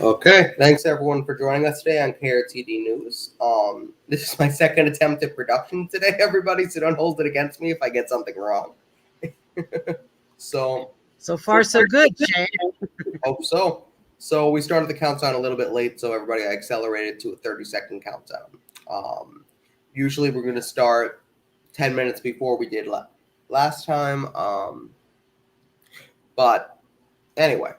Okay, thanks everyone for joining us today on KRTD News. This is my second attempt at production today, everybody, so don't hold it against me if I get something wrong. So far, so good, Shane. Hope so. So we started the countdown a little bit late, so everybody, I accelerated to a 30-second countdown. Usually we're going to start 10 minutes before we did last time. But anyway,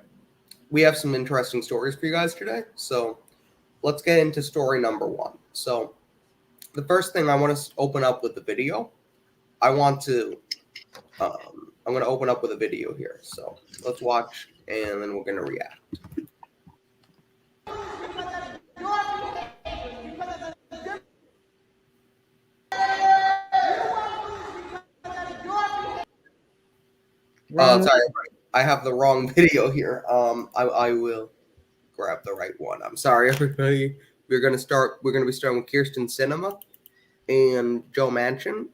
we have some interesting stories for you guys today. So let's get into story number one. So the first thing, I want to open up with the video. I'm going to open up with a video here. So let's watch, and then we're going to react. Sorry, I have the wrong video here. I will grab the right one. I'm sorry, everybody. We're going to be starting with Kirsten Sinema and Joe Manchin.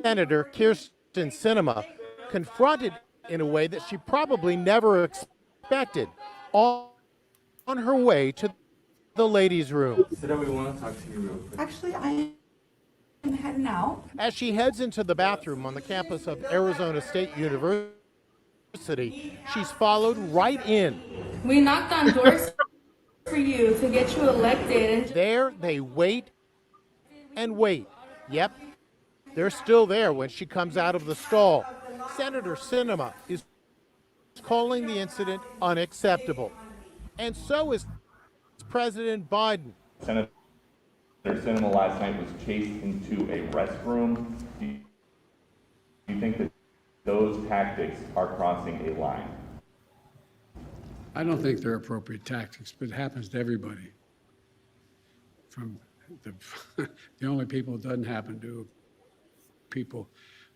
Senator Kirsten Sinema confronted in a way that she probably never expected on her way to the ladies' room. Sita, we want to talk to you real quick. Actually, I am heading out. As she heads into the bathroom on the campus of Arizona State University, she's followed right in. We knocked on doors for you to get you elected. There they wait and wait. Yep, they're still there when she comes out of the stall. Senator Sinema is calling the incident unacceptable. And so is President Biden. Senator Sinema last night was chased into a restroom. Do you think that those tactics are crossing a line? I don't think they're appropriate tactics, but it happens to everybody. From the only people it doesn't happen to are people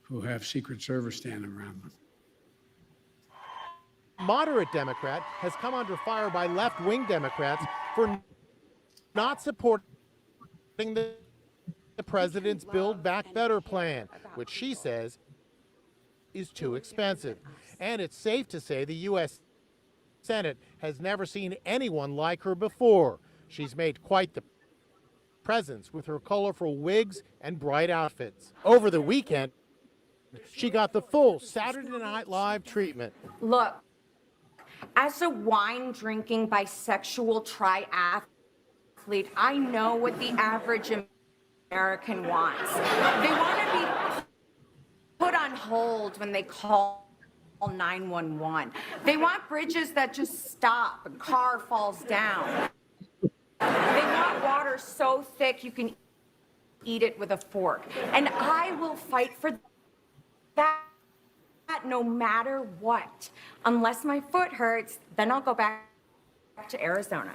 who have Secret Service standing around them. Moderate Democrat has come under fire by left-wing Democrats for not supporting the president's Build Back Better plan, which she says is too expensive. And it's safe to say the U.S. Senate has never seen anyone like her before. She's made quite the presence with her colorful wigs and bright outfits. Over the weekend, she got the full Saturday Night Live treatment. Look, as a wine-drinking bisexual triathlete, I know what the average American wants. They want to be put on hold when they call 911. They want bridges that just stop and car falls down. They want water so thick you can eat it with a fork. And I will fight for that no matter what. Unless my foot hurts, then I'll go back to Arizona.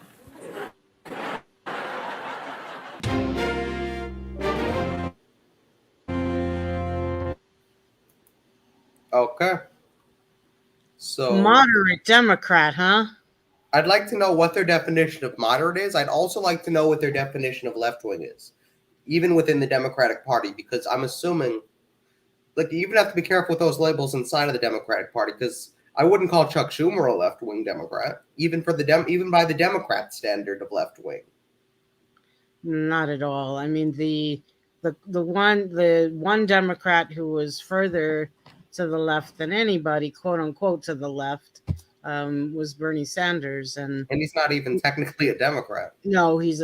Okay. So Moderate Democrat, huh? I'd like to know what their definition of moderate is. I'd also like to know what their definition of left-wing is, even within the Democratic Party, because I'm assuming, like, you even have to be careful with those labels inside of the Democratic Party, because I wouldn't call Chuck Schumer a left-wing Democrat, even for even by the Democrat standard of left-wing. Not at all. I mean, the one Democrat who was further to the left than anybody, quote unquote, to the left, was Bernie Sanders, and he's not even technically a Democrat. No, he's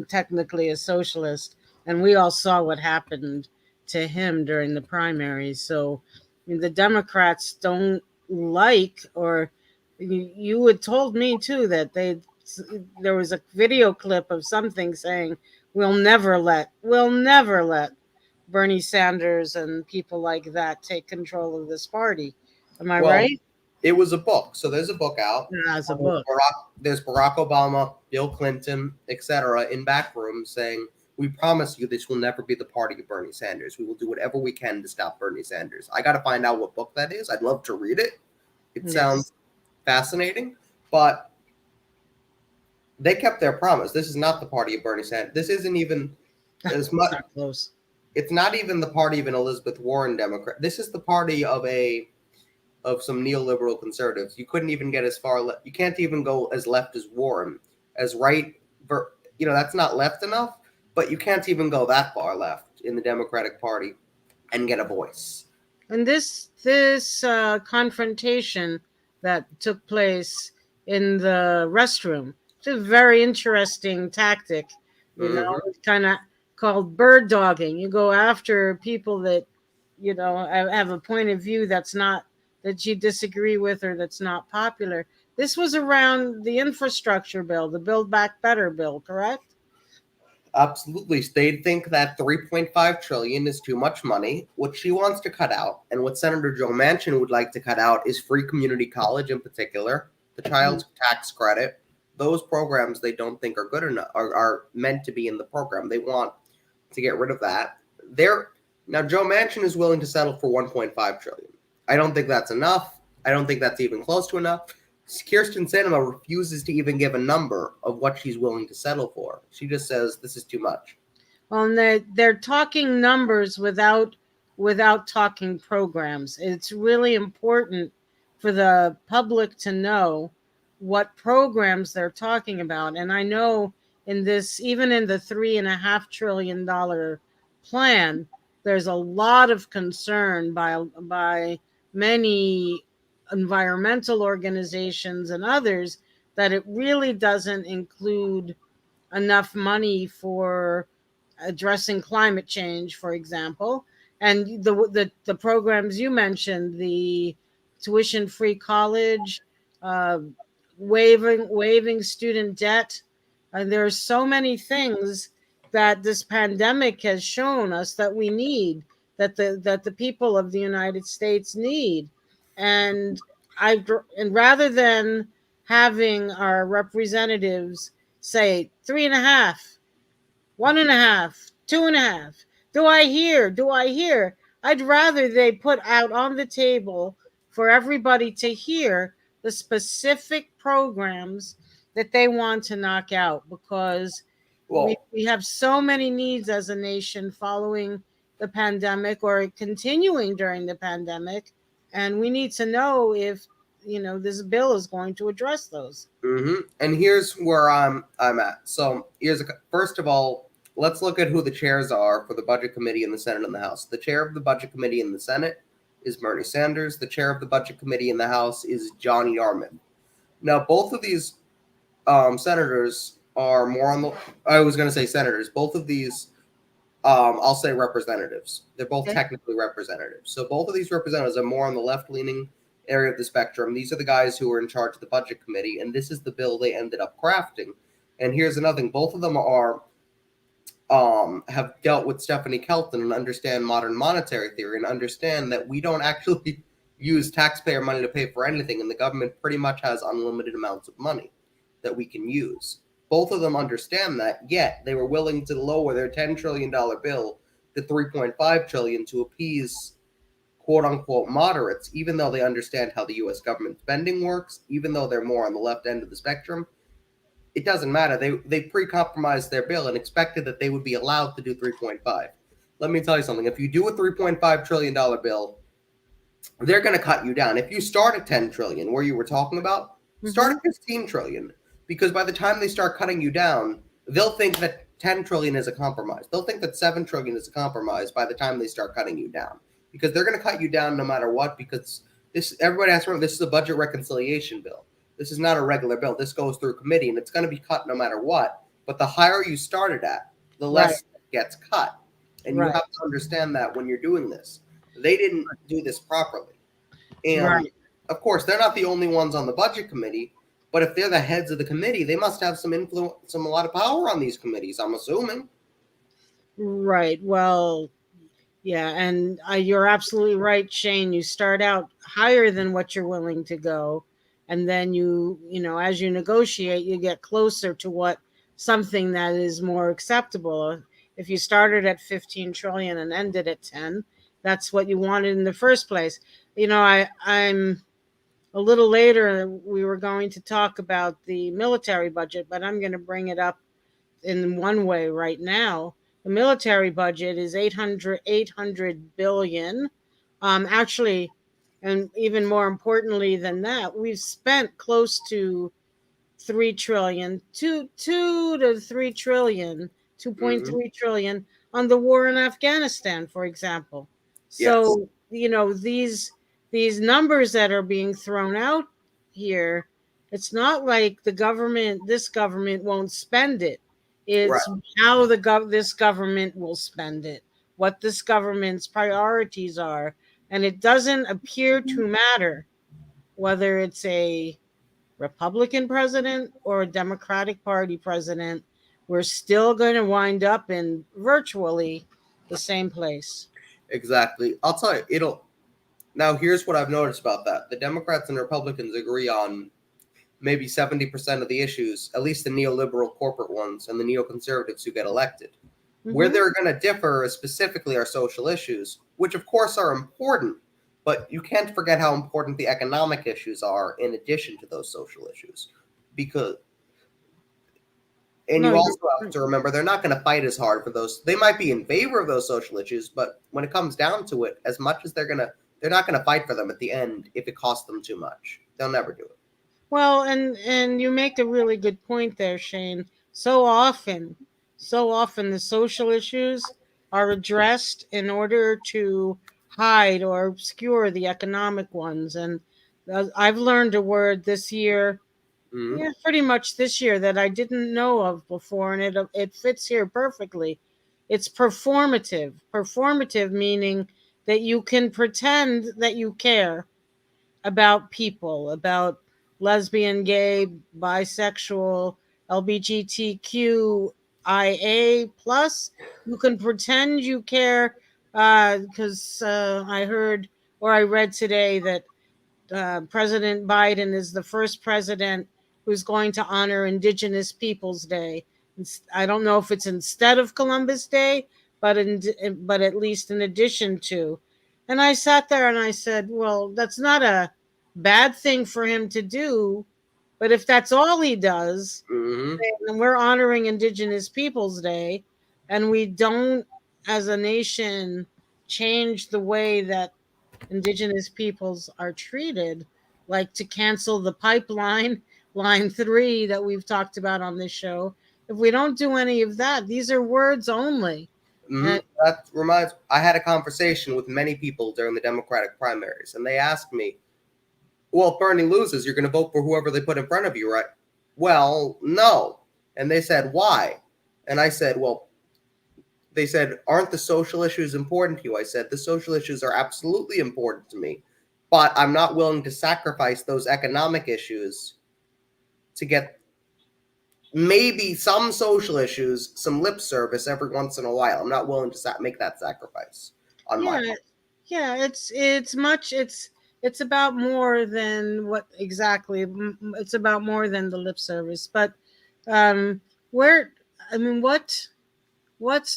technically a socialist, and we all saw what happened to him during the primaries. So, I mean, the Democrats don't like, or you had told me too that there was a video clip of something saying we'll never let Bernie Sanders and people like that take control of this party. Am I right? It was a book. So there's a book out. Yeah, it's a book. There's Barack Obama, Bill Clinton, etc. in back rooms saying, we promise you this will never be the party of Bernie Sanders. We will do whatever we can to stop Bernie Sanders. I got to find out what book that is. I'd love to read it. It sounds fascinating, but they kept their promise. This is not the party of Bernie Sanders. This isn't even as much. Not close. It's not even the party of an Elizabeth Warren Democrat. This is the party of a of some neoliberal conservatives. You couldn't even get as far left. You can't even go as left as Warren, as right. That's not left enough, but you can't even go that far left in the Democratic Party and get a voice. And this confrontation that took place in the restroom, it's a very interesting tactic. It's kind of called bird dogging. You go after people that have a point of view that you disagree with or that's not popular. This was around the infrastructure bill, the Build Back Better bill, correct? Absolutely. They think that 3.5 trillion is too much money. What she wants to cut out, and what Senator Joe Manchin would like to cut out, is free community college in particular, the child tax credit. Those programs they don't think are good enough, are meant to be in the program. They want to get rid of that. Now Joe Manchin is willing to settle for 1.5 trillion. I don't think that's enough. I don't think that's even close to enough. Kirsten Sinema refuses to even give a number of what she's willing to settle for. She just says this is too much. Well, and they're talking numbers without talking programs. It's really important for the public to know what programs they're talking about. And I know even in the $3.5 trillion plan, there's a lot of concern by many environmental organizations and others that it really doesn't include enough money for addressing climate change, for example. And the programs you mentioned, the tuition-free college, uh, waiving student debt, and there are so many things that this pandemic has shown us that we need, that the people of the United States need. And rather than having our representatives say 3.5, 1.5, 2.5, do I hear? I'd rather they put out on the table for everybody to hear the specific programs that they want to knock out, because we have so many needs as a nation following the pandemic or continuing during the pandemic, and we need to know if this bill is going to address those. And here's where I'm at. So first of all, let's look at who the chairs are for the Budget Committee in the Senate and the House. The chair of the Budget Committee in the Senate is Bernie Sanders. The chair of the Budget Committee in the House is John Yarmouth. Now, both of these senators are more on the. I was going to say senators. Both of these, I'll say representatives. They're both technically representatives. So both of these representatives are more on the left-leaning area of the spectrum. These are the guys who are in charge of the Budget Committee, and this is the bill they ended up crafting. And here's another thing: both of them have dealt with Stephanie Kelton and understand modern monetary theory and understand that we don't actually use taxpayer money to pay for anything, and the government pretty much has unlimited amounts of money that we can use. Both of them understand that, yet they were willing to lower their $10 trillion bill to $3.5 trillion to appease quote-unquote moderates, even though they understand how the U.S. government spending works, even though they're more on the left end of the spectrum. It doesn't matter. They pre-compromised their bill and expected that they would be allowed to do 3.5. Let me tell you something. If you do a $3.5 trillion bill, they're going to cut you down. If you start at 10 trillion, where you were talking about, start at 15 trillion. Because by the time they start cutting you down, they'll think that 10 trillion is a compromise. They'll think that 7 trillion is a compromise by the time they start cutting you down. Because they're going to cut you down no matter what, because everybody has to remember, this is a budget reconciliation bill. This is not a regular bill. This goes through committee, and it's going to be cut no matter what. But the higher you started at, the less it gets cut. And you have to understand that when you're doing this. They didn't do this properly. And, of course, they're not the only ones on the Budget Committee. But if they're the heads of the committee, they must have some influence, a lot of power on these committees, I'm assuming. Right. Well, yeah, and you're absolutely right, Shane. You start out higher than what you're willing to go, and then as you negotiate, you get closer to what something that is more acceptable. If you started at 15 trillion and ended at 10, that's what you wanted in the first place. I'm a little later, we were going to talk about the military budget, but I'm going to bring it up in one way right now. The military budget is 800 billion. Actually, And even more importantly than that, we've spent close to 3 trillion, 2 to 3 trillion, Mhm. 2.3 trillion on the war in Afghanistan, for example. Yes. So, these numbers that are being thrown out here, it's not like this government won't spend it. Right. It's how this government will spend it, what this government's priorities are, and it doesn't appear to matter whether it's a Republican president or a Democratic Party president. We're still going to wind up in virtually the same place. Exactly. I'll tell you, it'll now here's what I've noticed about that. The Democrats and Republicans agree on maybe 70% of the issues, at least the neoliberal corporate ones and the neoconservatives who get elected. Where Mm-hmm. they're going to differ is specifically our social issues, which of course are important, but you can't forget how important the economic issues are in addition to those social issues. Because and No, you you're also have right. to remember they're not going to fight as hard for those. They might be in favor of those social issues, but when it comes down to it, as much as they're not going to fight for them at the end if it costs them too much. They'll never do it. Well, and you make a really good point there, Shane. So often the social issues are addressed in order to hide or obscure the economic ones. And I've learned a word this year, Mhm. yeah, pretty much this year, that I didn't know of before, and it fits here perfectly. It's performative. Performative meaning that you can pretend that you care about people, about lesbian, gay, bisexual, LGBTQIA plus. You can pretend you care because I heard or I read today that President Biden is the first president who's going to honor Indigenous Peoples Day. I don't know if it's instead of Columbus Day, but at least in addition to. And I sat there and I said, well, that's not a bad thing for him to do, but if that's all he does, Mhm. and we're honoring Indigenous Peoples Day, and we don't, as a nation, change the way that Indigenous peoples are treated, like to cancel the pipeline, line 3 that we've talked about on this show. If we don't do any of that, these are words only. And That reminds. I had a conversation with many people during the Democratic primaries, and they asked me, "Well, if Bernie loses, you're going to vote for whoever they put in front of you, right?" Well, no. And they said, "Why?" And I said, "Well, they said, aren't the social issues important to you?" I said, the social issues are absolutely important to me, but I'm not willing to sacrifice those economic issues to get maybe some social issues, some lip service every once in a while. I'm not willing to make that sacrifice on my yeah, part. yeah, it's about more than what exactly. It's about more than the lip service. But um, where I mean, what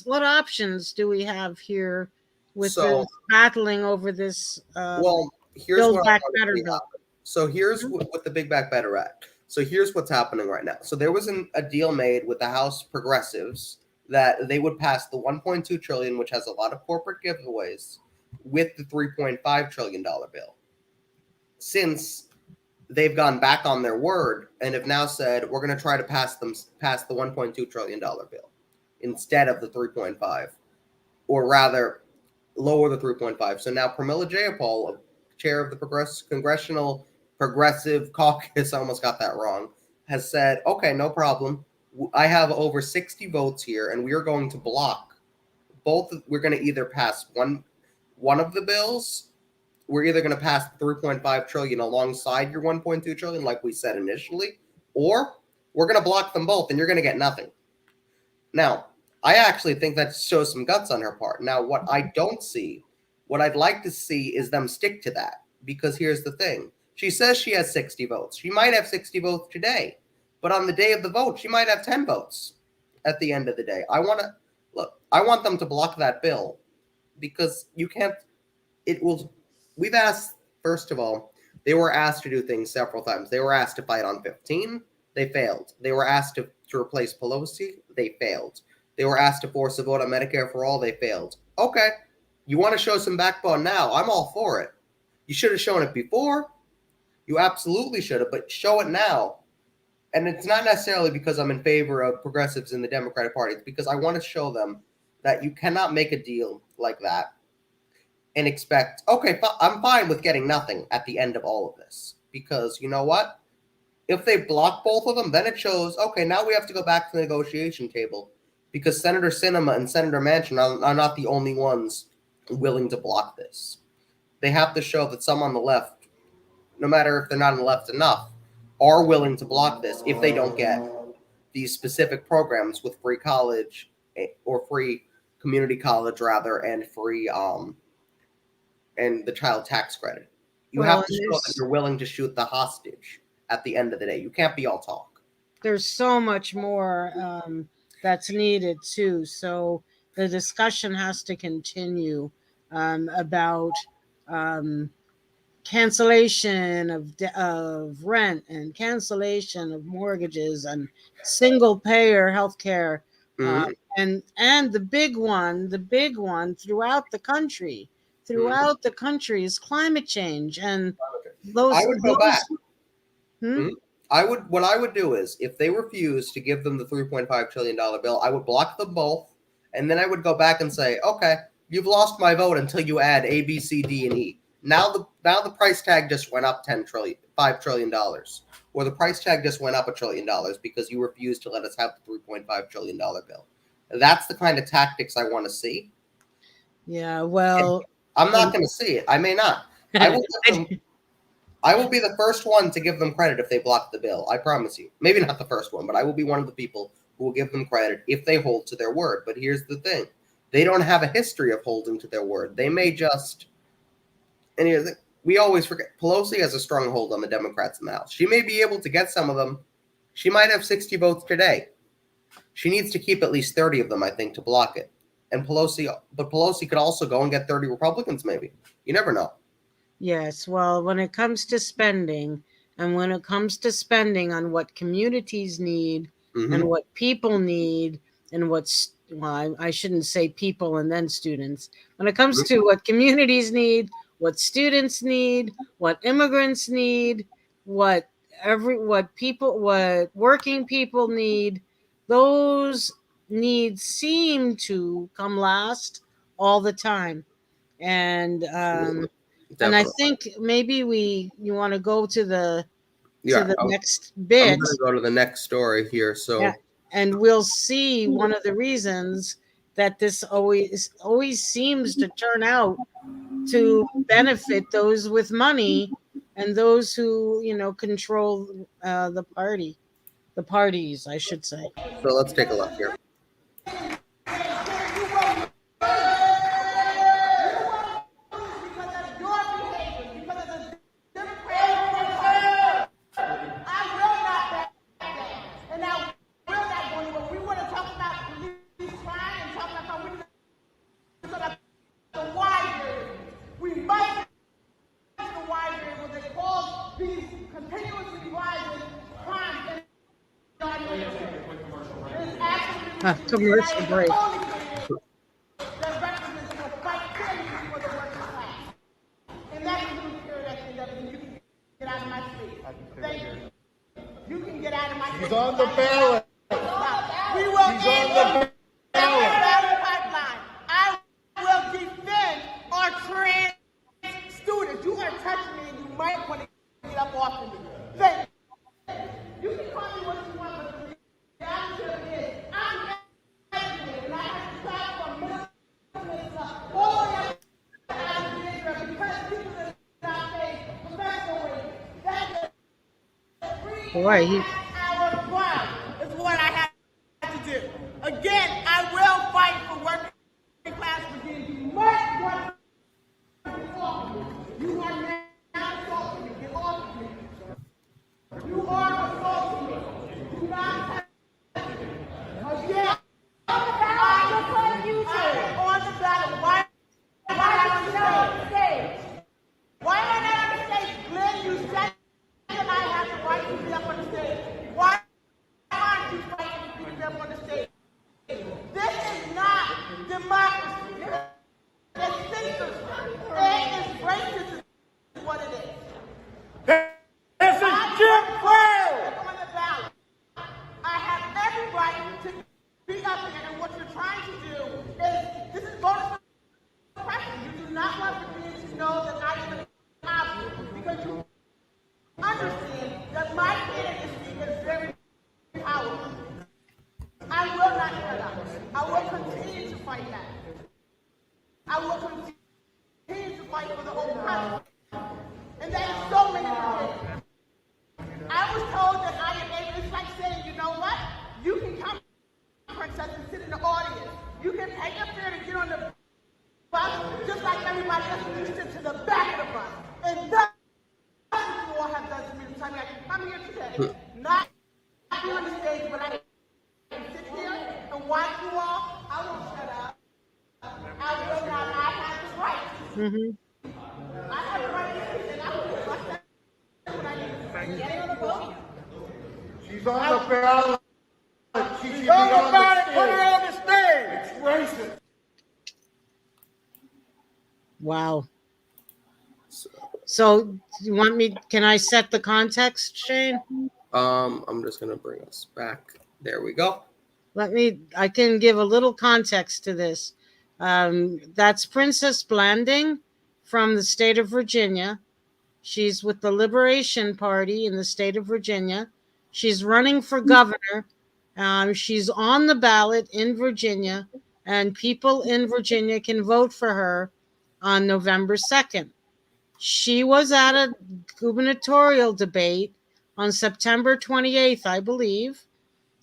options do we have here with So, this battling over this well, here's Build what I Back want to Better see bill? happen. So here's Mhm. what the Big Back Better Act. So here's what's happening right now. So there was a deal made with the House progressives that they would pass the 1.2 trillion, which has a lot of corporate giveaways, with the 3.5 trillion dollar bill. Since they've gone back on their word and have now said we're going to try to pass the 1.2 trillion dollar bill instead of the 3.5, or rather lower the 3.5. So now Pramila Jayapal, chair of the Congressional Progressive Caucus, I almost got that wrong, has said, okay, no problem. I have over 60 votes here, and we are going to block both. We're going to either pass one of the bills. We're either going to pass 3.5 trillion alongside your 1.2 trillion, like we said initially, or we're going to block them both, and you're going to get nothing. Now, I actually think that shows some guts on her part. Now, what I don't see, what I'd like to see is them stick to that. Because here's the thing. She says she has 60 votes. She might have 60 votes today. But on the day of the vote, she might have 10 votes at the end of the day. I want them to block that bill because you can't it will we've asked first of all, they were asked to do things several times. They were asked to fight on 15, they failed. They were asked to replace Pelosi, they failed. They were asked to force a vote on Medicare for all, they failed. Okay, you want to show some backbone now, I'm all for it. You should have shown it before. You absolutely should have, but show it now. And it's not necessarily because I'm in favor of progressives in the Democratic Party. It's because I want to show them that you cannot make a deal like that and expect, okay, I'm fine with getting nothing at the end of all of this. Because you know what? If they block both of them, then it shows, okay, now we have to go back to the negotiation table because Senator Sinema and Senator Manchin are not the only ones willing to block this. They have to show that some on the left, no matter if they're not on the left enough, are willing to block this if they don't get these specific programs with free college or free community college rather, and free and the child tax credit. You have to show that you're willing to shoot the hostage at the end of the day. You can't be all talk. There's so much more that's needed too. So the discussion has to continue about cancellation of rent and cancellation of mortgages and single payer healthcare, and the big one throughout the country is climate change. And those I would go back. Hmm? What I would do is, if they refuse to give them the $3.5 trillion bill, I would block them both, and then I would go back and say, okay, you've lost my vote until you add A, B, C, D, and E. Now the price tag just went up $5 trillion, or the price tag just went up $1 trillion because you refused to let us have the $3.5 trillion bill. That's the kind of tactics I want to see. Yeah, well, and I'm not going to see it. I may not. I will be the first one to give them credit if they block the bill. I promise you. Maybe not the first one, but I will be one of the people who will give them credit if they hold to their word. But here's the thing. They don't have a history of holding to their word. They may just... And here's the thing. We always forget. Pelosi has a strong hold on the Democrats in the House. She may be able to get some of them. She might have 60 votes today. She needs to keep at least 30 of them, I think, to block it. And Pelosi could also go and get 30 Republicans, maybe. You never know. Yes, well, when it comes to spending, and when it comes to spending on what communities need and what people need, and I shouldn't say people and then students. When it comes to what communities need, what students need, what immigrants need, what working people need, those needs seem to come last all the time. And I think maybe you want to go to the next bit. I'm going to go to the next story here. So, yeah, and we'll see one of the reasons that this always seems to turn out to benefit those with money and those who control the parties, I should say. So let's take a look here. Commercial break. You can get out of my He's on the ballot. We will He's on the ballot. pipeline. I will defend our trans students. You are touching me and you might want to get up off of me. Thank you. You can call me what you want, but the reality of it is I'm educated and I have to travel from middle school all the way up to Alexandria because people are not paid professional wages. That is free. Boy, Our ground is what I have to do. Again, I will fight for working class Virginia. You must want to get off of me. You are now assaulting me. Get off of me. You are assaulting me. Do not touch me. Again, I am on the ballot. Why am I not on the stage? Why am I not on the stage? Glenn, you said that I have the right to be up on the stage. And that is so manipulative. I was told that I am able, it's like saying, you know what? You can come, princess, and sit in the audience. You can pay your fare to get on the bus, just like everybody else when you sit to the back of the bus. And that's what you all have done to me. Tell me I can come here today, not be on the stage, but I can sit here and watch you all. I won't shut up. I have the right. I have the right to speak, and I will just let that when I need to get on the podium. She's on the ballot. She's on the ballot. Put her on the stage. It's racist. Wow. So you want me? Can I set the context, Shane? I'm just gonna bring us back. There we go. I can give a little context to this. That's Princess Blanding from the state of Virginia. She's with the Liberation Party in the state of Virginia. She's running for governor. She's on the ballot in Virginia, and people in Virginia can vote for her on November 2nd. She was at a gubernatorial debate on September 28th, I believe.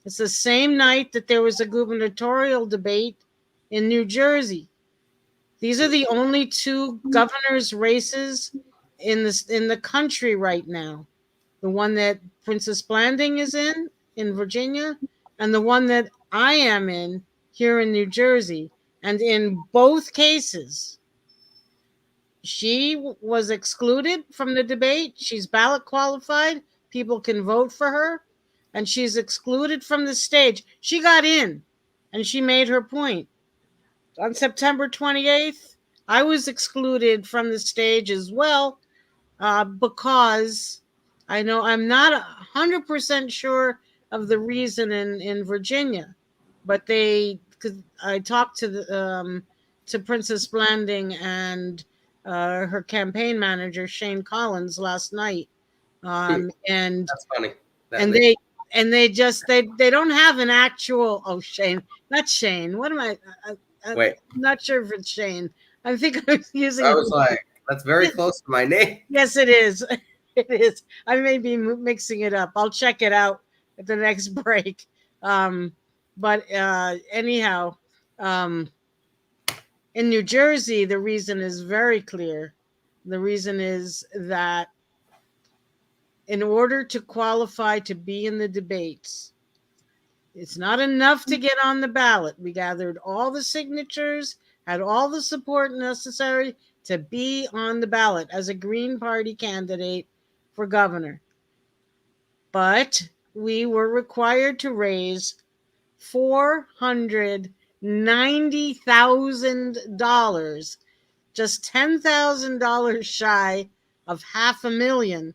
It's the same night that there was a gubernatorial debate in New Jersey. These are the only two governor's races in the country right now. The one that Princess Blanding is in Virginia, and the one that I am in here in New Jersey. And in both cases, she was excluded from the debate. She's ballot qualified. People can vote for her. And she's excluded from the stage. She got in, and she made her point. On September 28th, I was excluded from the stage as well, because I know I'm not 100% sure of the reason in Virginia, but because I talked to Princess Blanding and her campaign manager Shane Collins last night, and That's funny. They don't have an actual Shane, not Shane. What am I? Wait. I'm not sure if it's Shane. I think I was using. I was like, that's very close to my name. Yes, it is. It is. I may be mixing it up. I'll check it out at the next break. But anyhow, in New Jersey, the reason is very clear. The reason is that in order to qualify to be in the debates, it's not enough to get on the ballot. We gathered all the signatures, had all the support necessary to be on the ballot as a Green Party candidate for governor. But we were required to raise $490,000, just $10,000 shy of $500,000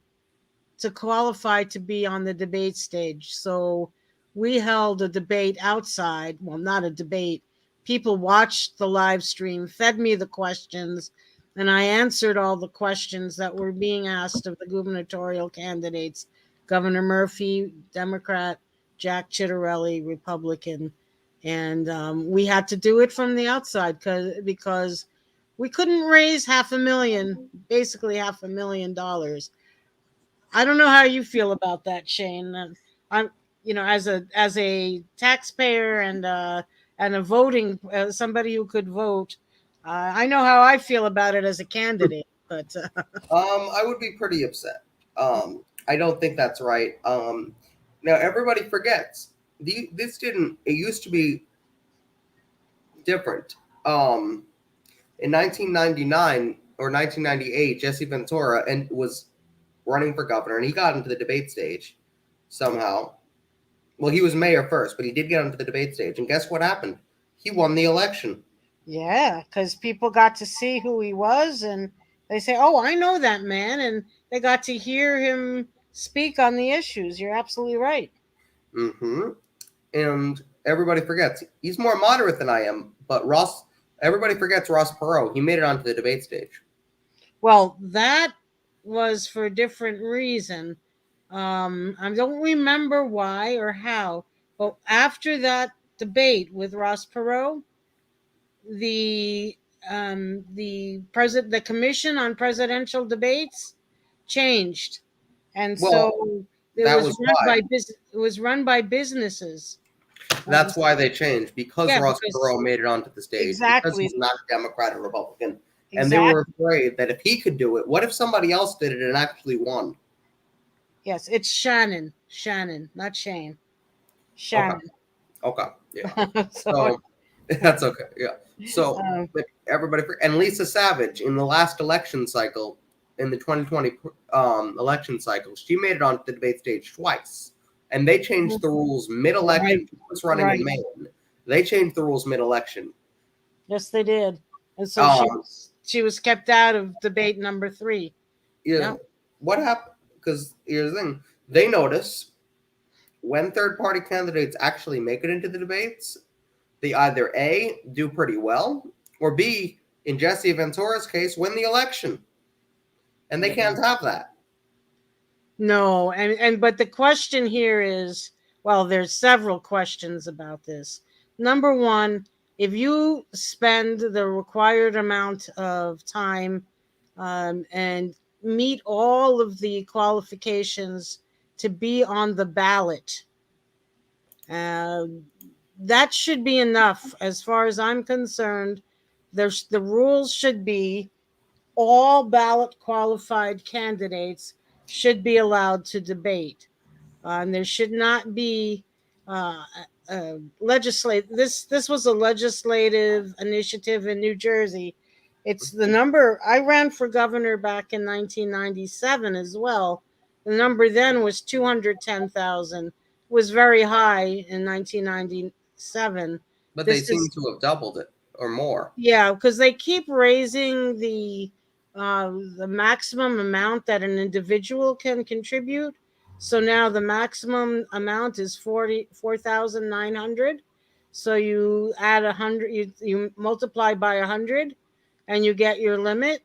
to qualify to be on the debate stage. So we held a debate outside. Well, not a debate. People watched the live stream, fed me the questions, and I answered all the questions that were being asked of the gubernatorial candidates. Governor Murphy, Democrat, Jack Ciattarelli, Republican. And we had to do it from the outside because we couldn't raise basically $500,000. I don't know how you feel about that, Shane. I'm, as a taxpayer and a voting somebody who could vote, I know how I feel about it as a candidate. But I would be pretty upset. I don't think that's right. Now everybody forgets this didn't. It used to be different. In 1999 or 1998, Jesse Ventura was running for governor, and he got into the debate stage somehow. Well, he was mayor first, but he did get onto the debate stage, and guess what happened? He won the election. Yeah, because people got to see who he was, and they say, "Oh, I know that man," and they got to hear him speak on the issues. You're absolutely right. Mm-hmm. And everybody forgets he's more moderate than I am, but everybody forgets Ross Perot. He made it onto the debate stage. Well, that was for a different reason. I don't remember why or how, but after that debate with Ross Perot, the Commission on Presidential Debates changed, and Well, so that was why. it was run by businesses. That's why they changed, because Yeah, Ross because Perot made it onto the stage, because exactly, he's not a Democrat or Republican. And they exactly. were afraid that if he could do it, what if somebody else did it and actually won? Yes, it's Shannon, not Shane. Shannon. Okay. Yeah. So, So that's okay. Yeah. So, um, but everybody, and Lisa Savage in the last election cycle, in the 2020 election cycle, she made it onto the debate stage twice. And they changed the rules mid-election. Right, She was running in right. Maine. They changed the rules mid-election. Yes, they did, and so Um, she was kept out of debate number 3. yeah. No, What happened? Because here's the thing: they notice when third-party candidates actually make it into the debates, they either A, do pretty well, or B, in Jesse Ventura's case, win the election. And they can't have that. no, and but the question here is, well, there's several questions about this. Number one, if you spend the required amount of time and meet all of the qualifications to be on the ballot, uh, that should be enough, as far as I'm concerned. The rules should be all ballot qualified candidates should be allowed to debate. And there should not be legislate. This was a legislative initiative in New Jersey. It's the number. I ran for governor back in 1997 as well. The number then was 210,000. Was very high in 1997. But they This seem is, to have doubled it or more. yeah, because they keep raising the maximum amount that an individual can contribute. So now the maximum amount is 44,900. So you add 100, you multiply by 100, and you get your limit.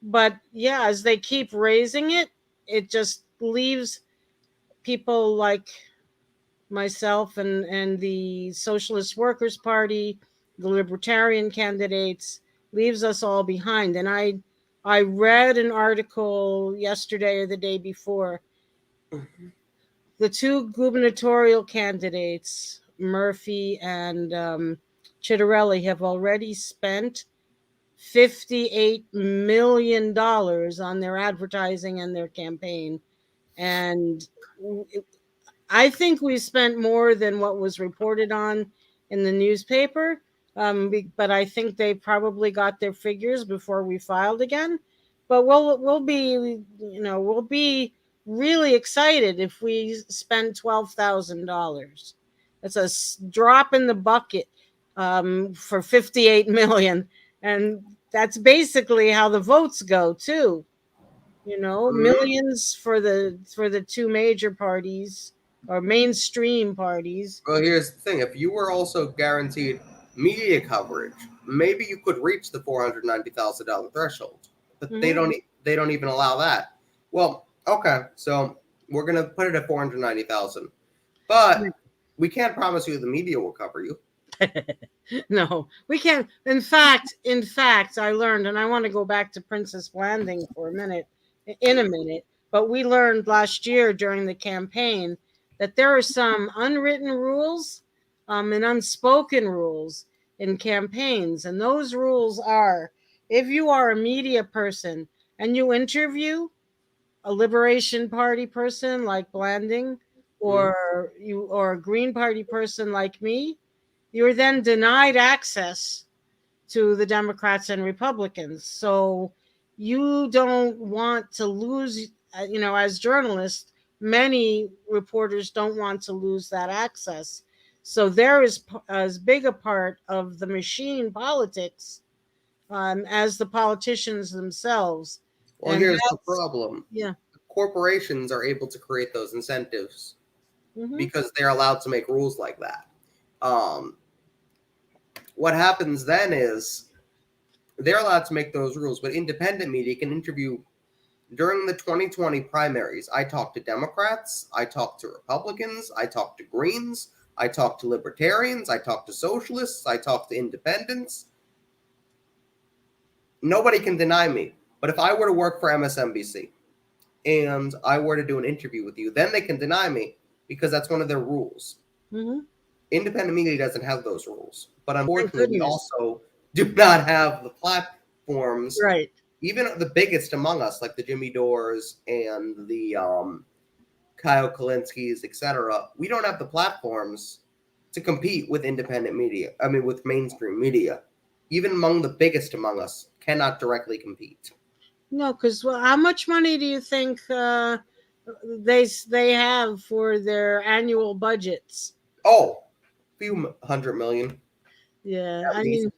But yeah, as they keep raising it, it just leaves people like myself and the Socialist Workers Party, the Libertarian candidates, leaves us all behind. And I read an article yesterday or the day before. The two gubernatorial candidates, Murphy and Chitterelli, have already spent $58 million on their advertising and their campaign. And I think we spent more than what was reported on in the newspaper, but I think they probably got their figures before we filed again. But we'll be we'll be really excited if we spend $12,000. That's a drop in the bucket for 58 million, and that's basically how the votes go too. Millions for the two major parties or mainstream parties. Well, here's the thing: if you were also guaranteed media coverage, maybe you could reach the $490,000 threshold. But they Mhm. they don't even allow that. Well, okay, so we're gonna put it at 490,000, but we can't promise you the media will cover you. No, we can't. In fact, I learned, and I want to go back to Princess Landing for in a minute, but we learned last year during the campaign that there are some unwritten rules and unspoken rules in campaigns. And those rules are, if you are a media person and you interview a Liberation Party person like Blanding, or a Green Party person like me, you're then denied access to the Democrats and Republicans. So you don't want to lose, as journalists, many reporters don't want to lose that access. So there is as big a part of the machine politics as the politicians themselves. Well, And here's the that's, problem: yeah. corporations are able to create those incentives Mm-hmm. because they're allowed to make rules like that. What happens then is they're allowed to make those rules, but independent media can interview. During the 2020 primaries, I talked to Democrats, I talked to Republicans, I talked to Greens, I talked to Libertarians, I talked to Socialists, I talked to Independents. Nobody can deny me. But if I were to work for MSNBC and I were to do an interview with you, then they can deny me because that's one of their rules. Hmm. Independent media doesn't have those rules, but Thank unfortunately, we goodness. also do not have the platforms. Right. Even the biggest among us, like the Jimmy Dores and the Kyle Kalinskis, etc., we don't have the platforms to compete with independent media. I mean, with mainstream media. Even among the biggest among us, cannot directly compete. No, because how much money do you think they have for their annual budgets? Oh, few hundred million Yeah, at least.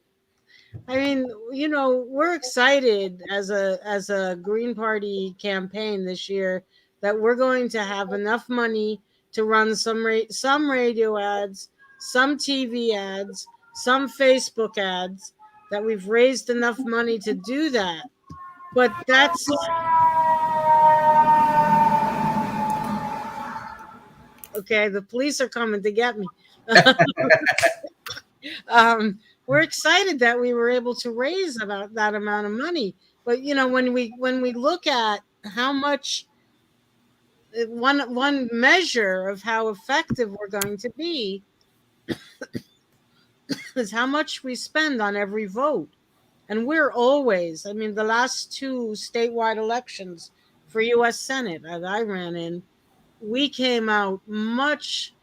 we're excited as a Green Party campaign this year that we're going to have enough money to run some radio ads, some TV ads, some Facebook ads, that we've raised enough money to do that. But that's okay. The police are coming to get me. We're excited that we were able to raise about that amount of money. But when we look at how much, one measure of how effective we're going to be is how much we spend on every vote. And we're always, the last two statewide elections for US Senate that I ran in, we came out much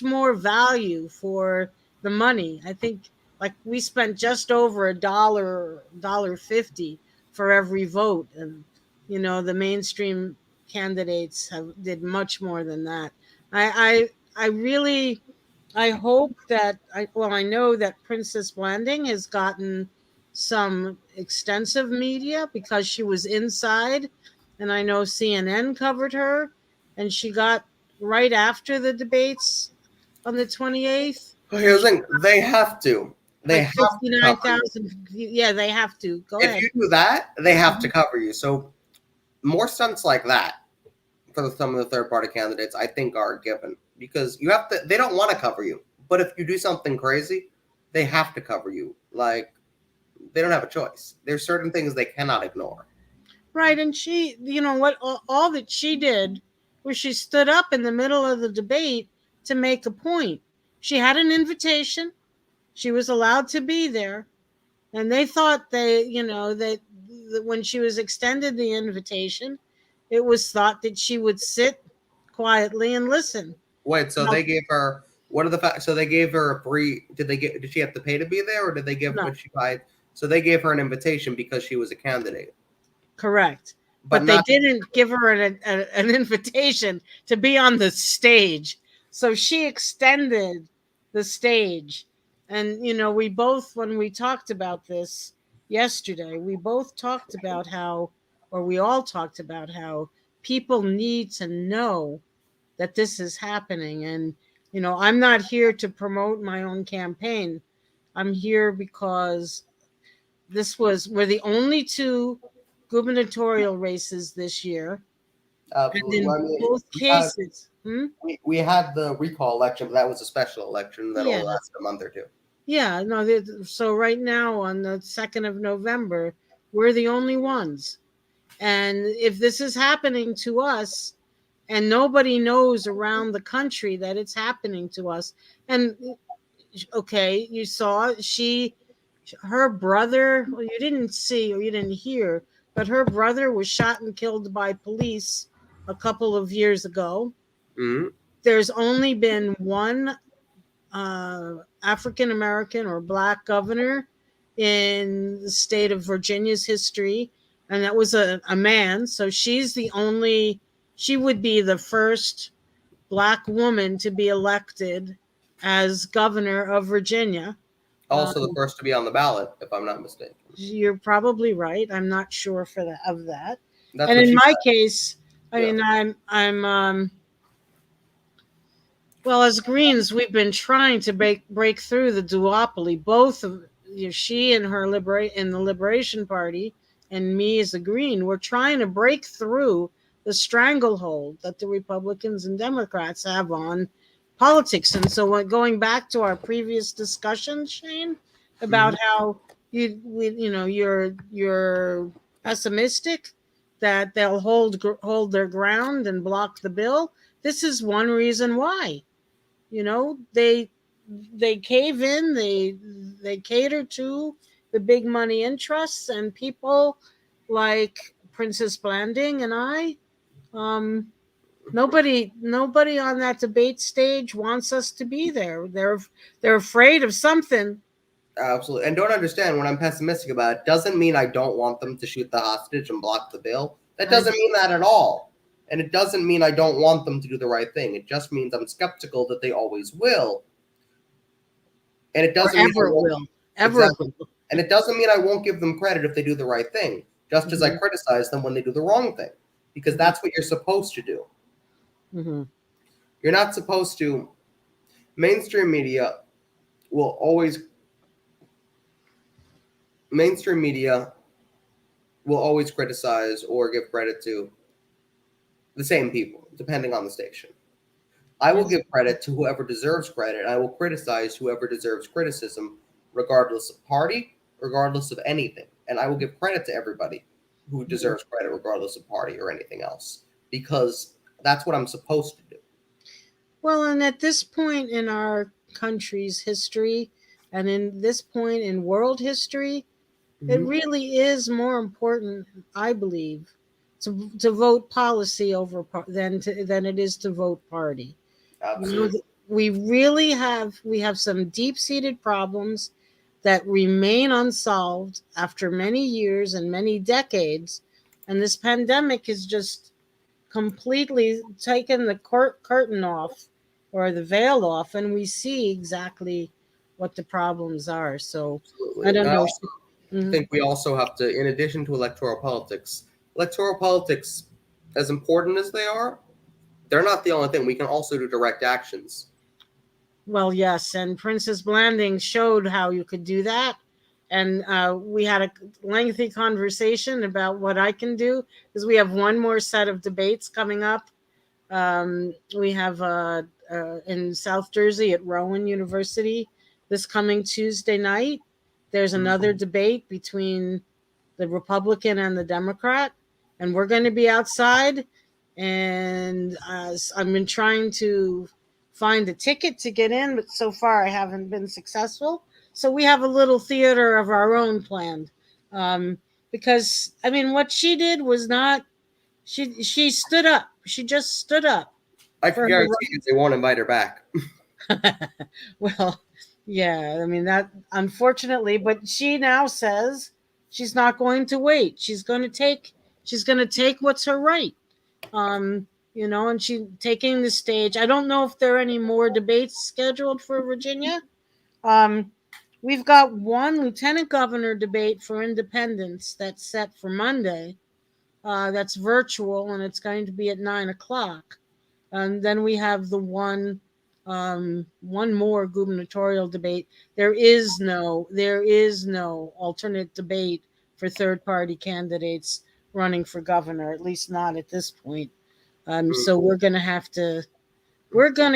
more value for the money. I think, like, we spent just over $1.50 for every vote, and the mainstream candidates did much more than that. I really, I hope that I know that Princess Blanding has gotten some extensive media because she was inside, and I know CNN covered her, and she got, right after the debates on the 28th, Here's the thing: they have to. They like have to cover you. 59,000. Yeah, they have to. Go If ahead. you do that, they have to cover you. So more stunts like that for some of the third party candidates, I think, are given because you have to. They don't want to cover you, but if you do something crazy, they have to cover you. Like, they don't have a choice. There's certain things they cannot ignore. Right, and she, what, all that she did was she stood up in the middle of the debate to make a point. She had an invitation. She was allowed to be there, and they thought that when she was extended the invitation, it was thought that she would sit quietly and listen. Wait, so No, they gave her what are the facts? So they gave her a free. Did she have to pay to be there, or did they give no, what she paid? So they gave her an invitation because she was a candidate, correct. but But they not. didn't give her an invitation to be on the stage. So she extended the stage. And, we both, when we talked about this yesterday, we both talked about how, or we all talked about how people need to know that this is happening. And, I'm not here to promote my own campaign. I'm here because we're the only two gubernatorial races this year, and Absolutely. in Well, I mean, both cases, we had the recall election, but that was a special election that yeah, only lasted a month or two. yeah, no. So right now, on the 2nd of November, we're the only ones, and if this is happening to us, and nobody knows around the country that it's happening to us, and okay, you saw her brother, well, you didn't see or you didn't hear, but her brother was shot and killed by police a couple of years ago. Mm-hmm. There's only been one African American or Black governor in the state of Virginia's history, and that was a man. So she would be the first Black woman to be elected as governor of Virginia. Also, the first to be on the ballot, if I'm not mistaken. You're probably right. I'm not sure of that. That's And what in she my said. case, I Yeah. mean, I'm well, as Greens, we've been trying to break through the duopoly. Both of she and her in the Liberation Party, and me as a Green, we're trying to break through the stranglehold that the Republicans and Democrats have on politics. And so, going back to our previous discussion, Shane, about how you're pessimistic, that they'll hold their ground and block the bill. This is one reason why. They cave in, they cater to the big money interests, and people like Princess Blanding and I. Nobody on that debate stage wants us to be there. They're afraid of something. Absolutely. And don't understand, when I'm pessimistic about it, doesn't mean I don't want them to shoot the hostage and block the bill. That doesn't mean that at all. And it doesn't mean I don't want them to do the right thing. It just means I'm skeptical that they always will. And it doesn't mean Ever will. Ever exactly. will. And it doesn't mean I won't give them credit if they do the right thing, just as I criticize them when they do the wrong thing, because that's what you're supposed to do. You're not supposed to. Mainstream media will always criticize or give credit to the same people, depending on the station. I will give credit to whoever deserves credit. I will criticize whoever deserves criticism, regardless of party, regardless of anything. And I will give credit to everybody who deserves credit, regardless of party or anything else, because that's what I'm supposed to do. Well, and at this point in our country's history, and in this point in world history, it really is more important, I believe, to vote policy over than it is to vote party. Absolutely. We have some deep-seated problems that remain unsolved after many years and many decades, and this pandemic has just completely taken the curtain off, or the veil off, and we see exactly what the problems are. So Absolutely. I don't know. I think we also have to, in addition to electoral politics, as important as they are, they're not the only thing. We can also do direct actions. Well, yes, and Princess Blanding showed how you could do that. And we had a lengthy conversation about what I can do, because we have one more set of debates coming up. We have in South Jersey at Rowan University this coming Tuesday night. There's another debate between the Republican and the Democrat, and we're going to be outside. And I've been trying to find a ticket to get in, but so far I haven't been successful. So we have a little theater of our own planned. Because I mean, what she did was not. She stood up. She just stood up. I can guarantee you they won't invite her back. Well, yeah, I mean that, unfortunately, but she now says she's not going to wait. She's going to take what's her right. And she's taking the stage. I don't know if there are any more debates scheduled for Virginia. We've got one lieutenant governor debate for independents that's set for Monday. That's virtual, and it's going to be at 9:00. And then we have the one more gubernatorial debate. There is no alternate debate for third party candidates running for governor, at least not at this point. So we're gonna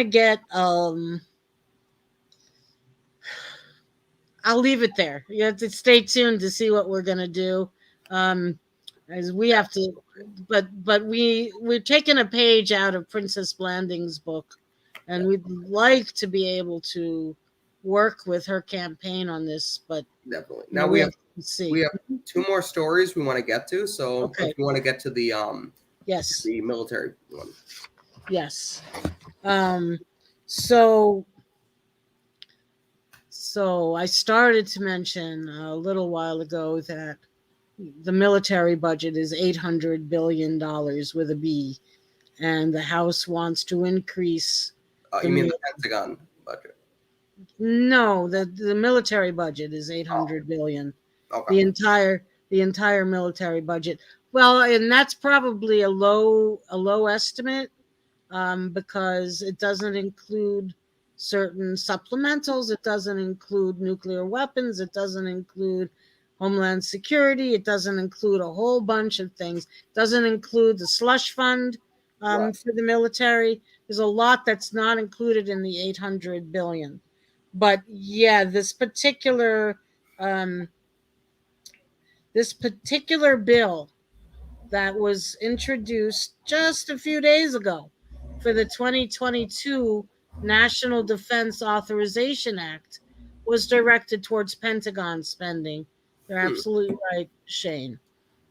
get I'll leave it there. You have to stay tuned to see what we're gonna do. As we have to, but we're taking a page out of Princess Blanding's book, and we'd like to be able to work with her campaign on this. But definitely, now we have two more stories we want to get to. So if you want to get to the yes, the military one, yes. So I started to mention a little while ago that the military budget is $800 billion with a B, and the House wants to increase. You mean the Pentagon budget? No, the military budget is $800 billion. Okay. The entire military budget. Well, and that's probably a low estimate, because it doesn't include certain supplementals. It doesn't include nuclear weapons. It doesn't include Homeland Security. It doesn't include a whole bunch of things. It doesn't include the slush fund for the military. There's a lot that's not included in the $800 billion. But yeah, this particular bill that was introduced just a few days ago for the 2022 National Defense Authorization Act was directed towards Pentagon spending. You're absolutely right, Shane.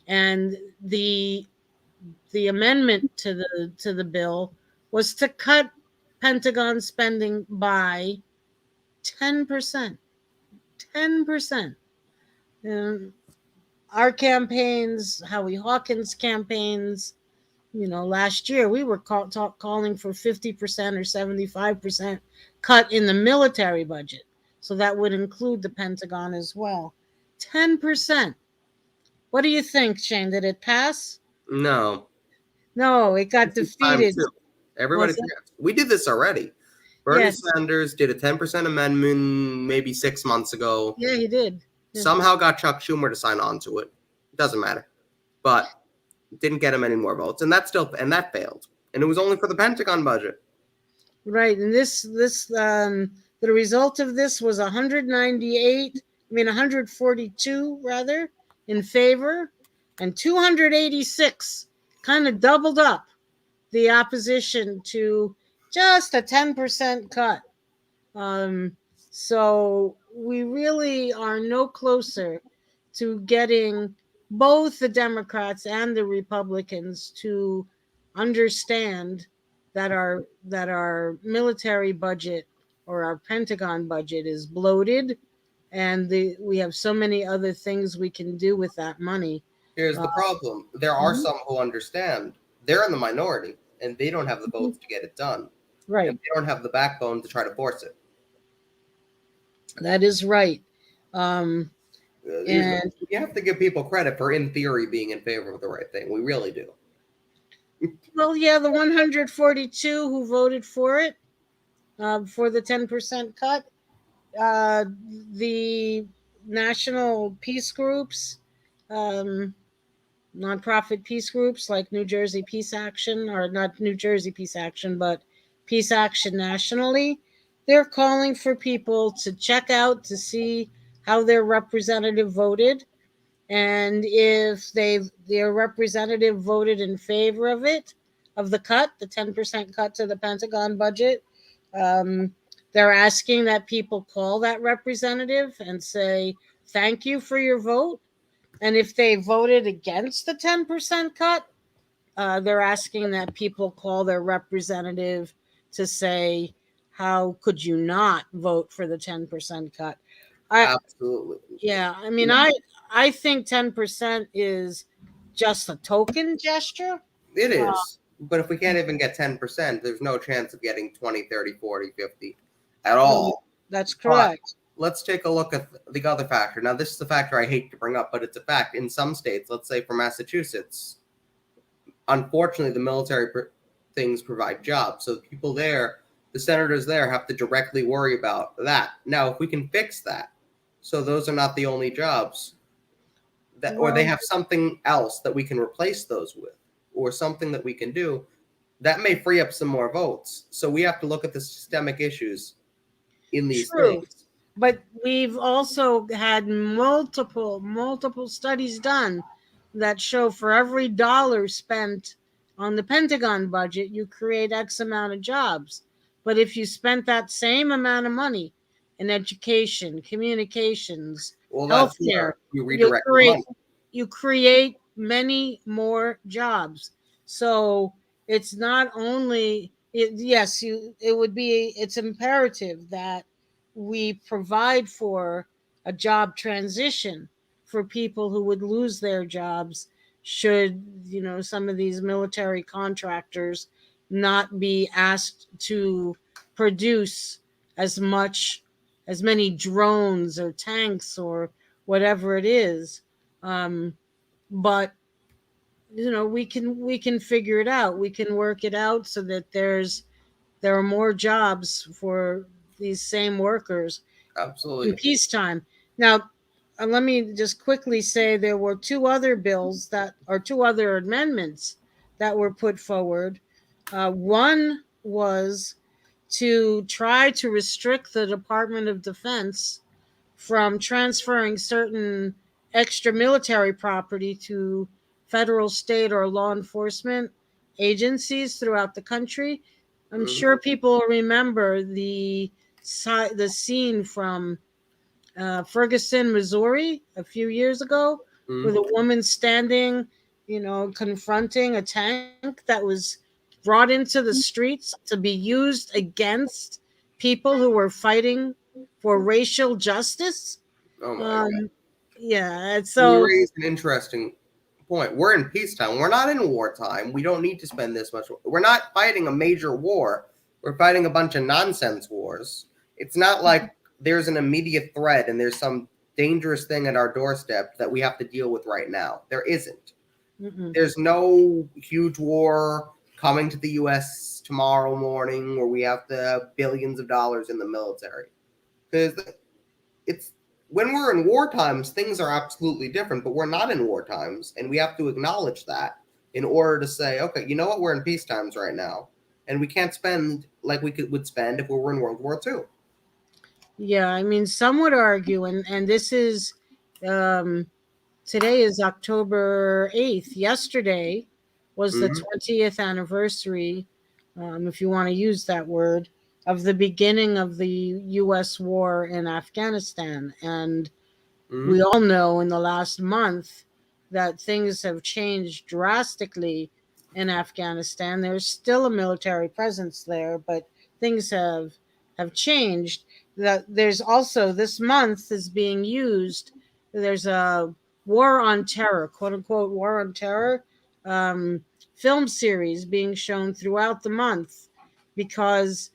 And the amendment to the bill was to cut Pentagon spending by 10%. 10%. Our campaigns, Howie Hawkins' campaigns, last year we were calling for 50% or 75% cut in the military budget. So that would include the Pentagon as well. 10%. What do you think, Shane? Did it pass? No. No, it got This is time defeated. too. Everybody forgets. We did this already. Bernie Yes. Sanders did a 10% amendment maybe 6 months ago. Yeah, he did. Yeah. Somehow got Chuck Schumer to sign on to it. Doesn't matter. But didn't get him any more votes. And that failed. And it was only for the Pentagon budget. Right. And the result of this was 142 rather in favor, and 286 kind of doubled up the opposition to just a 10% cut. So we really are no closer to getting both the Democrats and the Republicans to understand that our military budget or our Pentagon budget is bloated, and we have so many other things we can do with that money. Here's the problem. There are some who understand. They're in the minority, and they don't have the votes to get it done. Right. And they don't have the backbone to try to force it. That is right. And you have to give people credit for, in theory, being in favor of the right thing. We really do. Well, yeah, the 142 who voted for it, for the 10% cut, the national peace groups, nonprofit peace groups like New Jersey Peace Action, or not New Jersey Peace Action, but Peace Action nationally, they're calling for people to check out to see how their representative voted. And if their representative voted in favor of it, of the cut, the 10% cut to the Pentagon budget, they're asking that people call that representative and say, thank you for your vote. And if they voted against the 10% cut, they're asking that people call their representative to say, how could you not vote for the 10% cut? Absolutely. Yeah, I mean, I think 10% is just a token gesture. It is. But if we can't even get 10%, there's no chance of getting 20, 30, 40, 50 at all. That's correct. But let's take a look at the other factor. Now, this is the factor I hate to bring up, but it's a fact. In some states, let's say for Massachusetts, unfortunately, the military things provide jobs. So the people there, the senators there, have to directly worry about that. Now, if we can fix that, so those are not the only jobs, or they have something else that we can replace those with, or something that we can do, that may free up some more votes. So we have to look at the systemic issues in these things. But we've also had multiple studies done that show for every dollar spent on the Pentagon budget, you create X amount of jobs. But if you spent that same amount of money in education, communications, healthcare, you create many more jobs. So it's not only it's imperative that we provide for a job transition for people who would lose their jobs should some of these military contractors not be asked to produce as many drones or tanks or whatever it is. But we can figure it out. We can work it out so that there are more jobs for these same workers. Absolutely. In peacetime. Now, let me just quickly say there were two other amendments that were put forward. One was to try to restrict the Department of Defense from transferring certain extra military property to federal, state, or law enforcement agencies throughout the country. I'm sure people remember the scene from Ferguson, Missouri, a few years ago, with a woman standing, confronting a tank that was brought into the streets to be used against people who were fighting for racial justice. Oh my God. Yeah, and You so raised an interesting point. We're in peacetime. We're not in wartime. We don't need to spend this much. We're not fighting a major war. We're fighting a bunch of nonsense wars. It's not like there's an immediate threat and there's some dangerous thing at our doorstep that we have to deal with right now. There isn't. There's no huge war coming to the U.S. tomorrow morning where we have to have billions of dollars in the military. Because it's when we're in war times, things are absolutely different, but we're not in war times, and we have to acknowledge that in order to say, okay, you know what, we're in peace times right now, and we can't spend like would spend if we were in World War II. yeah, I mean, some would argue, and this is um, today is October 8th. Yesterday was the 20th anniversary, if you want to use that word, of the beginning of the U.S. war in Afghanistan. And we all know in the last month that things have changed drastically in Afghanistan. There's still a military presence there, but things have changed. That there's also this month is being used. There's a war on terror, quote unquote, war on terror film series being shown throughout the month because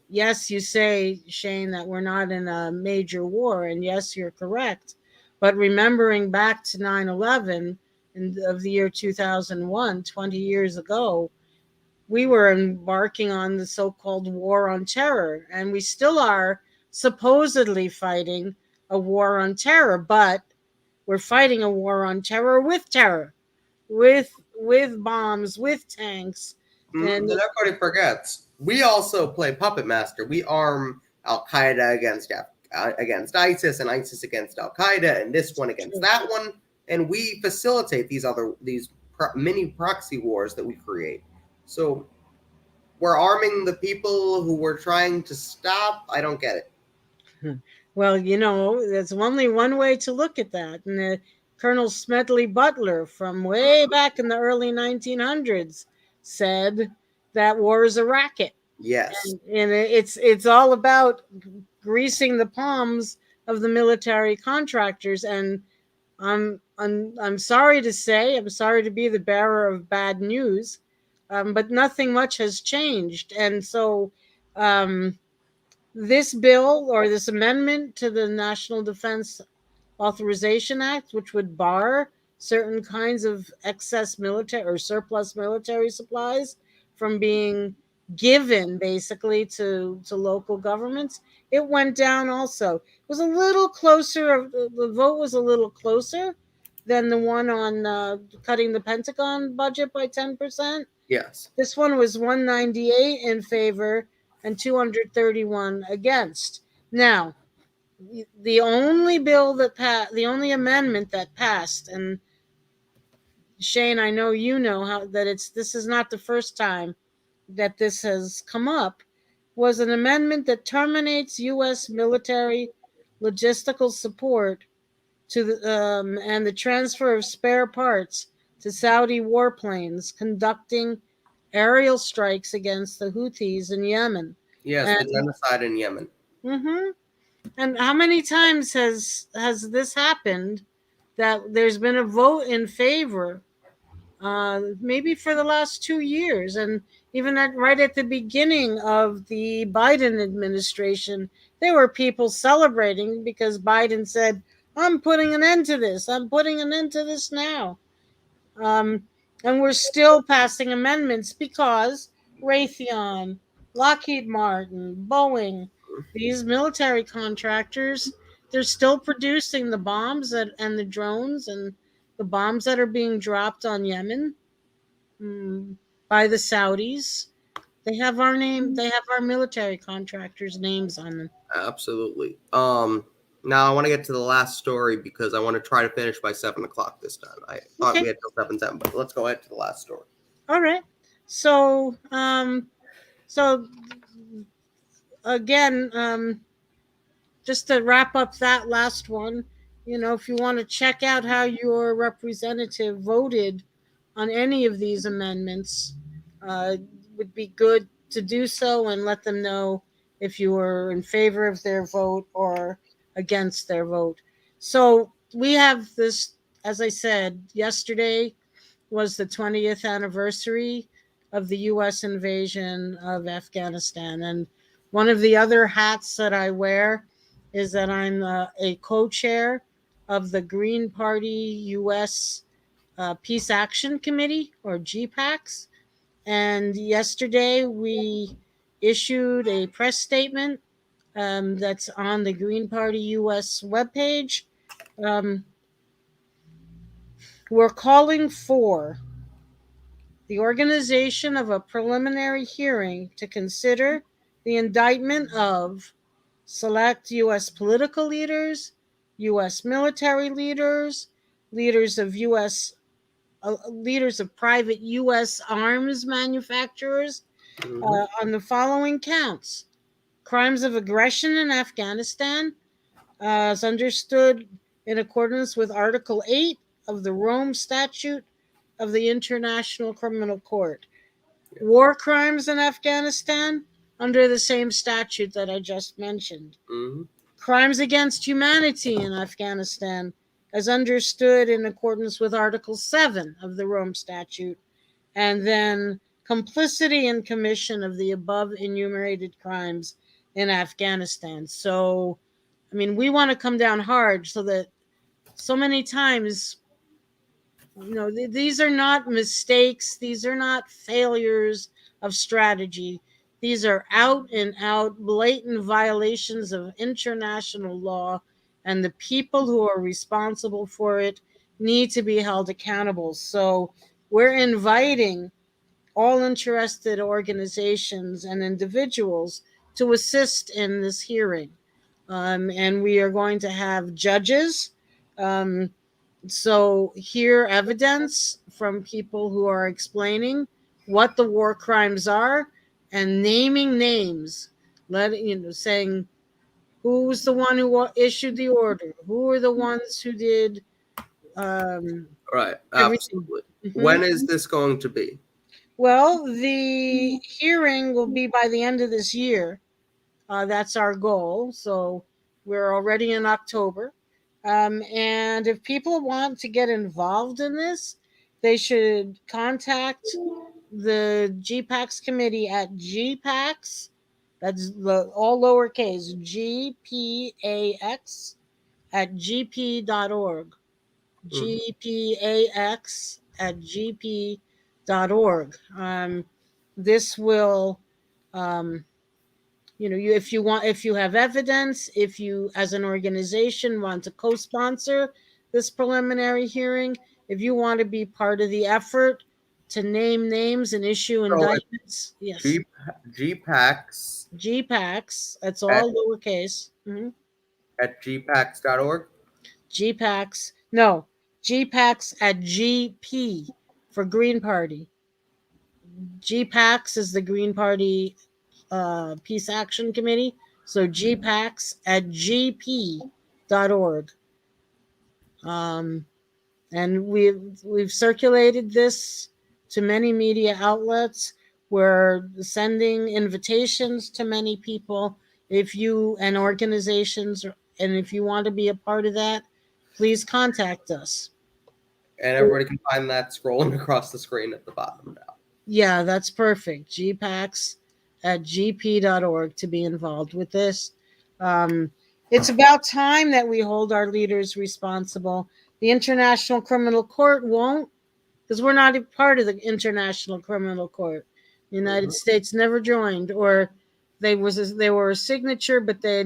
yes, you say, Shane, that we're not in a major war, and yes, you're correct. But remembering back to 9/11 of the year 2001, 20 years ago, we were embarking on the so-called war on terror, and we still are supposedly fighting a war on terror, but we're fighting a war on terror, with bombs, with tanks, and And everybody forgets we also play puppet master. We arm Al Qaeda against ISIS, and ISIS against Al Qaeda, and this one against that one, and we facilitate these mini proxy wars that we create. So we're arming the people who we're trying to stop. I don't get it. well, there's only one way to look at that. And Colonel Smedley Butler from way back in the early 1900s said that war is a racket. Yes. And it's all about greasing the palms of the military contractors. And I'm sorry to say, I'm sorry to be the bearer of bad news, but nothing much has changed. And so this bill or this amendment to the National Defense Authorization Act, which would bar certain kinds of excess military or surplus military supplies from being given basically to local governments, it went down also. It was a little closer, the vote was a little closer than the one on cutting the Pentagon budget by 10%. Yes. This one was 198 in favor and 231 against. Now, the only the only amendment that passed, and Shane, I know you know how that this is not the first time that this has come up, was an amendment that terminates U.S. military logistical support to and the transfer of spare parts to Saudi warplanes conducting aerial strikes against the Houthis in Yemen. Yes, the And, genocide in Yemen. and how many times has this happened that there's been a vote in favor? Maybe for the last 2 years, and even right at the beginning of the Biden administration, there were people celebrating because Biden said, "I'm putting an end to this. I'm putting an end to this now." Um, and we're still passing amendments because Raytheon, Lockheed Martin, Boeing, these military contractors, they're still producing the bombs and the drones and the bombs that are being dropped on Yemen by the Saudis. They have our name. They have our military contractors' names on them. Absolutely. Now I want to get to the last story because I want to try to finish by 7 o'clock this time. I thought Okay. we had till 7:10, but let's go ahead to the last story. All right. So, so again, just to wrap up that last one, if you want to check out how your representative voted on any of these amendments, would be good to do so and let them know if you were in favor of their vote or against their vote. So we have this, as I said, yesterday was the 20th anniversary of the U.S. invasion of Afghanistan. And one of the other hats that I wear is that I'm a co chair of the Green Party U.S. Peace Action Committee, or GPACs. And yesterday we issued a press statement that's on the Green Party U.S. webpage. Um, we're calling for the organization of a preliminary hearing to consider the indictment of select U.S. political leaders, U.S. military leaders, leaders of U.S. Leaders of private U.S. arms manufacturers on the following counts: crimes of aggression in Afghanistan, as understood in accordance with Article 8 of the Rome Statute of the International Criminal Court. War crimes in Afghanistan under the same statute that I just mentioned. Mm-hmm. Crimes against humanity in Afghanistan, as understood in accordance with Article 7 of the Rome Statute, and then complicity in commission of the above enumerated crimes in Afghanistan. So, I mean, we want to come down hard so that so many times, these are not mistakes. These are not failures of strategy. These are out and out blatant violations of international law, and the people who are responsible for it need to be held accountable. So we're inviting all interested organizations and individuals to assist in this hearing. And we are going to have judges. So hear evidence from people who are explaining what the war crimes are and naming names, saying who was the one who issued the order, who were the ones who did Right, everything. absolutely. Mm-hmm. When is this going to be? Well, the hearing will be by the end of this year. That's our goal. So we're already in October. And if people want to get involved in this, they should contact the GPACs committee at GPACs. That's all lowercase, GPAX at gp.org. GPAX at gp.org. This will, if you have evidence, if you as an organization want to co-sponsor this preliminary hearing, if you want to be part of the effort to name names and issue indictments, yes. GPACs GPACs, that's all lowercase. Mm-hmm. at gpacs.org. GPACs, no, GPACs at GP for Green Party. GPACs is the Green Party Peace Action Committee. So GPACs at gp.org. And we've circulated this to many media outlets. We're sending invitations to many people. If you and organizations, and if you want to be a part of that, please contact us. And everybody can find that scrolling across the screen at the bottom now. Yeah, that's perfect. GPACs at gp.org to be involved with this. It's about time that we hold our leaders responsible. The International Criminal Court won't, because we're not a part of the International Criminal Court. The United States never joined, or they were a signature, but they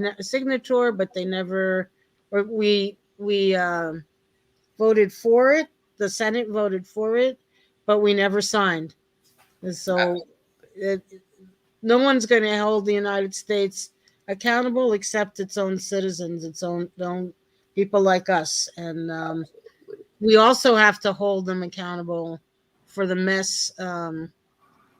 never, or we voted for it. The Senate voted for it, but we never signed. And so no one's going to hold the United States accountable except its own citizens, its own people like us. And we also have to hold them accountable for the mess, for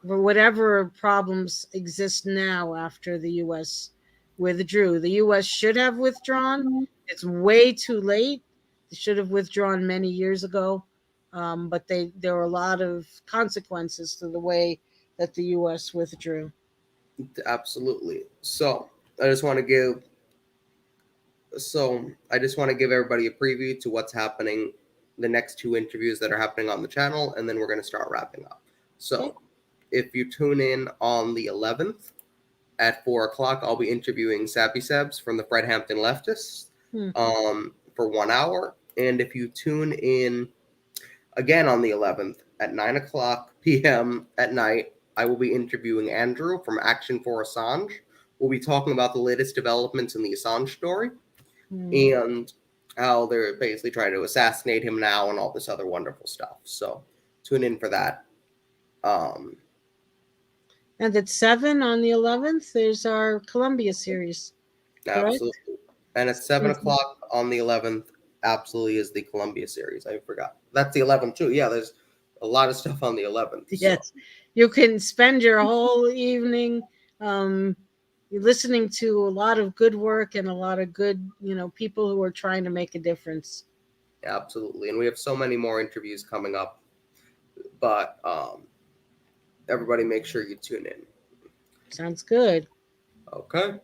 whatever problems exist now after the U.S. withdrew. The U.S. should have withdrawn. It's way too late. They should have withdrawn many years ago. But there were a lot of consequences to the way that the U.S. withdrew. Absolutely. So I just want to give everybody a preview to what's happening, the next two interviews that are happening on the channel, and then we're going to start wrapping up. So if you tune in on the 11th at 4 o'clock, I'll be interviewing Sappy Sebs from the Fred Hampton Leftists for 1 hour. And if you tune in again on the 11th at 9 o'clock p.m. at night, I will be interviewing Andrew from Action for Assange. We'll be talking about the latest developments in the Assange story and how they're basically trying to assassinate him now and all this other wonderful stuff. So tune in for that. And at 7 on the 11th, there's our Columbia series. Absolutely. And at 7 o'clock on the 11th, absolutely is the Columbia series. I forgot. That's the 11th too. Yeah, there's a lot of stuff on the 11th. Yes. You can spend your whole evening listening to a lot of good work and a lot of good, people who are trying to make a difference. Absolutely. And we have so many more interviews coming up. But everybody make sure you tune in. Sounds good. Okay.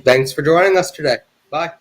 Thanks for joining us today. Bye.